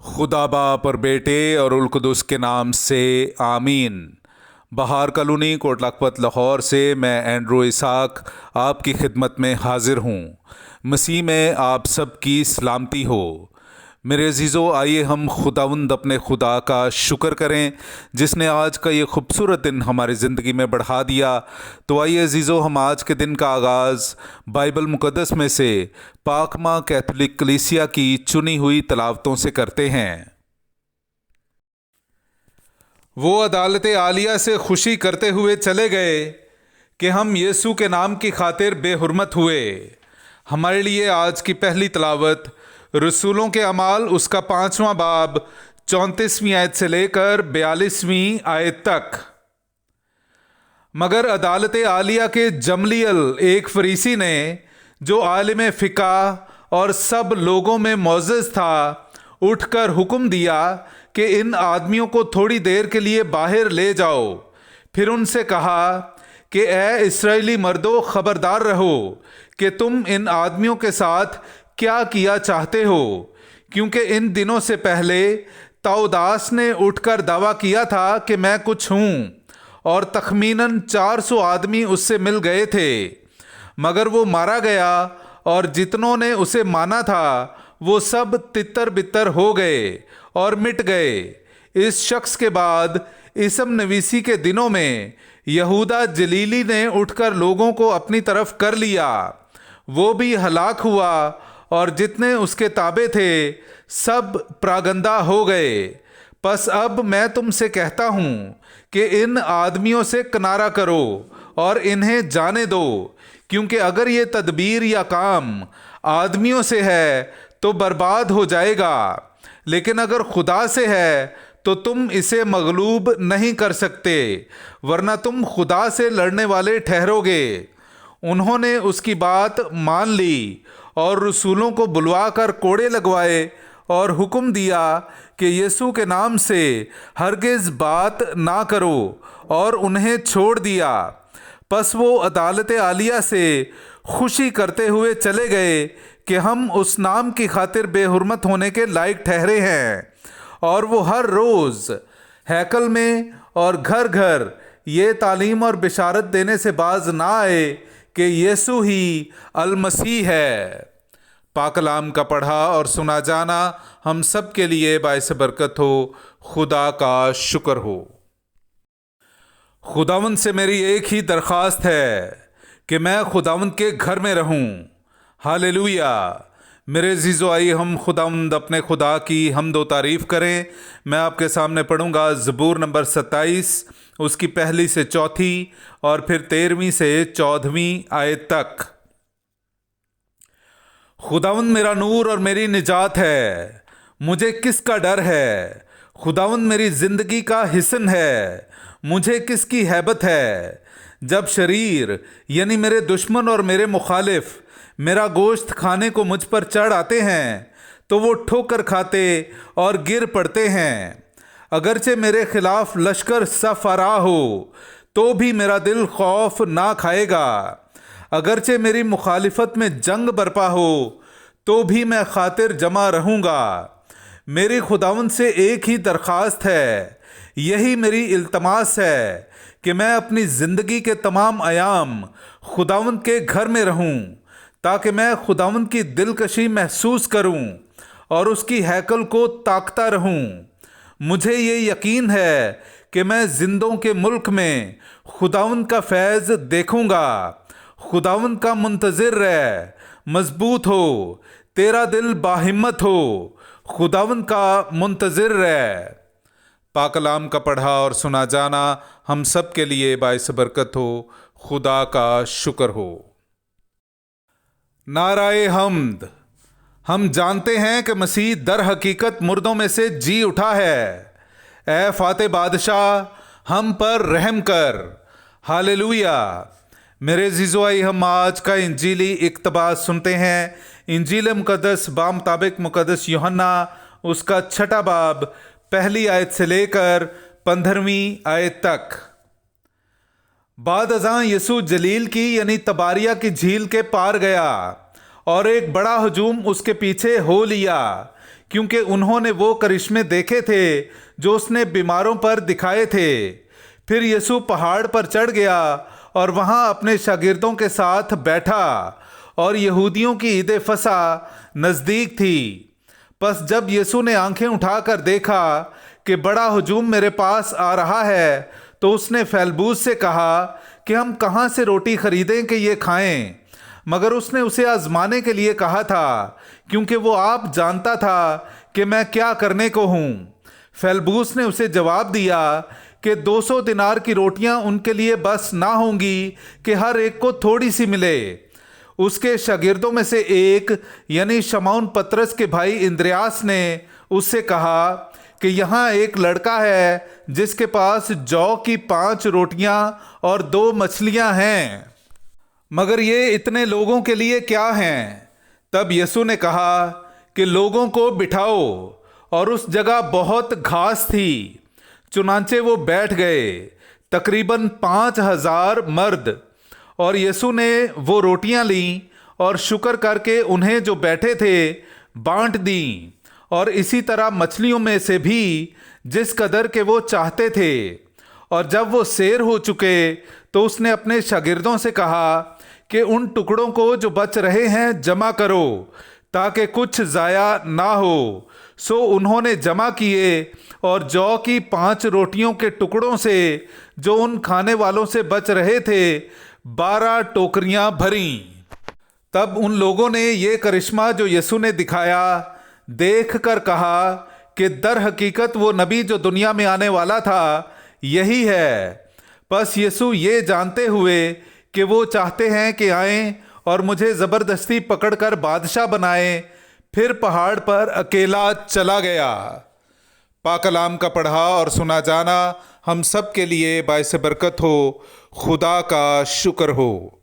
खुदा बाप और बेटे और उल कुदुस के नाम से आमीन। बहार कॉलोनी कोट लखपत लाहौर से मैं एंड्रू इसाक आपकी खिदमत में हाजिर हूँ। मसीह में आप सब की सलामती हो। मेरे अजीज़ों, आइए हम खुदावंद अपने खुदा का शुक्र करें जिसने आज का ये खूबसूरत दिन हमारी ज़िंदगी में बढ़ा दिया। तो आइए अजीज़ों, हम आज के दिन का आगाज़ बाइबल मुक़द्दस में से पाक माँ कैथोलिक कलीसिया की चुनी हुई तलावतों से करते हैं। वो अदालत आलिया से खुशी करते हुए चले गए कि हम यीशु के नाम की खातिर बेहुरमत हुए। हमारे लिए आज की पहली तलावत रसूलों के अमाल उसका 5वां बाब 34वीं आयत से लेकर 42वीं आयत तक। मगर अदालत आलिया के जमलील एक फरीसी ने, जो आलिम फ़िका और सब लोगों में मोअज़्ज़ज़ था, उठकर हुक्म दिया कि इन आदमियों को थोड़ी देर के लिए बाहर ले जाओ। फिर उनसे कहा कि ए इस्राएली मर्दों, खबरदार रहो कि तुम इन आदमियों के साथ क्या किया चाहते हो, क्योंकि इन दिनों से पहले ताउदास ने उठकर दावा किया था कि मैं कुछ हूँ, और तखमीनन 400 आदमी उससे मिल गए थे। मगर वो मारा गया और जितनों ने उसे माना था वो सब तितर बितर हो गए और मिट गए। इस शख्स के बाद इसम नवीसी के दिनों में यहूदा जलीली ने उठकर लोगों को अपनी तरफ कर लिया। वो भी हलाक हुआ और जितने उसके ताबे थे सब प्रागंदा हो गए। बस अब मैं तुमसे कहता हूँ कि इन आदमियों से किनारा करो और इन्हें जाने दो, क्योंकि अगर ये तदबीर या काम आदमियों से है तो बर्बाद हो जाएगा, लेकिन अगर खुदा से है तो तुम इसे मगलूब नहीं कर सकते, वरना तुम खुदा से लड़ने वाले ठहरोगे। उन्होंने उसकी बात मान ली और रसूलों को बुलवा कर कोड़े लगवाए और हुक्म दिया कि यीशु के नाम से हरगिज़ बात ना करो, और उन्हें छोड़ दिया। बस वो अदालत आलिया से खुशी करते हुए चले गए कि हम उस नाम की खातिर बेहुरमत होने के लायक ठहरे हैं। और वो हर रोज़ हैकल में और घर घर ये तालीम और बिशारत देने से बाज ना आए कि यीशु ही अल मसीह है। पाक कलाम का पढ़ा और सुना जाना हम सब के लिए बाइस बरकत हो। खुदा का शुक्र हो। खुदावंद से मेरी एक ही दरख्वास्त है कि मैं खुदावंद के घर में रहूं। हालेलुया। मेरे अज़ीज़ों, आइए हम खुदावंद अपने खुदा की हम्द व तारीफ़ करें। मैं आपके सामने पढ़ूंगा ज़बूर नंबर 27, उसकी पहली से चौथी और फिर 13वीं से 14वीं आयत तक। खुदावंद मेरा नूर और मेरी निजात है, मुझे किसका डर है। खुदावंद मेरी ज़िंदगी का हिस्न है, मुझे किसकी हैबत है। जब शरीर यानी मेरे दुश्मन और मेरे मुखालिफ मेरा गोश्त खाने को मुझ पर चढ़ आते हैं, तो वो ठोकर खाते और गिर पड़ते हैं। अगरचे मेरे खिलाफ लश्कर सफरा हो तो भी मेरा दिल खौफ ना खाएगा। अगरचे मेरी मुखालिफत में जंग बरपा हो तो भी मैं खातिर जमा रहूँगा। मेरी खुदावंद से एक ही दरख्वास्त है, यही मेरी इल्तमास है कि मैं अपनी ज़िंदगी के तमाम अयाम खुदावंद के घर में रहूं, ताकि मैं खुदावंद की दिलकशी महसूस करूं और उसकी हैकल को ताकता रहूं। मुझे ये यकीन है कि मैं जिंदों के मुल्क में खुदावंद का फैज़ देखूंगा। खुदावंद का मुंतज़िर रह, मजबूत हो, तेरा दिल बाहिम्मत हो, खुदावंद का मुंतज़िर रह। पाक कलाम का पढ़ा और सुना जाना हम सब के लिए बाइस बरकत हो। खुदा का शुक्र हो। नाराए हम्द। हम जानते हैं कि मसीह दर हकीकत मुर्दों में से जी उठा है। ए फाते बादशाह, हम पर रहम कर। हालेलुया। मेरे अज़ीज़ों, आइए हम आज का इंजीली इक़्तिबास सुनते हैं। इंजील मुक़द्दस बामुताबिक मुक़द्दस यूहन्ना उसका 6 बाब पहली आयत से लेकर 15वीं आयत तक। बाद अज़ां यसू जलील की यानी तबारिया की झील के पार गया और एक बड़ा हजूम उसके पीछे हो लिया, क्योंकि उन्होंने वो करिश्मे देखे थे जो उसने बीमारों पर दिखाए थे। फिर यीशु पहाड़ पर चढ़ गया और वहाँ अपने शागिर्दों के साथ बैठा, और यहूदियों की ईद फसह नज़दीक थी। बस जब यीशु ने आंखें उठाकर देखा कि बड़ा हुजूम मेरे पास आ रहा है, तो उसने फेल्बूस से कहा कि हम कहाँ से रोटी खरीदें कि ये खाएं। मगर उसने उसे आजमाने के लिए कहा था, क्योंकि वो आप जानता था कि मैं क्या करने को हूँ। फेल्बूस ने उसे जवाब दिया कि 200 दिनार की रोटियां उनके लिए बस ना होंगी कि हर एक को थोड़ी सी मिले। उसके शागिर्दों में से एक यानी शमौन पतरस के भाई इंद्रियास ने उससे कहा कि यहाँ एक लड़का है जिसके पास जौ की 5 रोटियां और 2 मछलियां हैं, मगर ये इतने लोगों के लिए क्या हैं? तब यीशु ने कहा कि लोगों को बिठाओ, और उस जगह बहुत घास थी। चुनांचे वो बैठ गए, तकरीबन 5000 मर्द। और यीशु ने वो रोटियां लीं और शुक्र करके उन्हें जो बैठे थे बांट दी, और इसी तरह मछलियों में से भी जिस कदर के वो चाहते थे। और जब वो सेर हो चुके तो उसने अपने शागिर्दों से कहा कि उन टुकड़ों को जो बच रहे हैं जमा करो, ताकि कुछ ज़ाया ना हो। सो उन्होंने जमा किए, और जौ की 5 रोटियों के टुकड़ों से जो उन खाने वालों से बच रहे थे 12 टोकरियां भरीं। तब उन लोगों ने ये करिश्मा जो यीशु ने दिखाया देख कर कहा कि दर हकीकत वो नबी जो दुनिया में आने वाला था यही है। बस यीशु ये जानते हुए कि वो चाहते हैं कि आएं और मुझे ज़बरदस्ती पकड़कर बादशाह बनाएं, फिर पहाड़ पर अकेला चला गया। पाक कलाम का पढ़ा और सुना जाना हम सब के लिए बाइस बरकत हो। खुदा का शुक्र हो।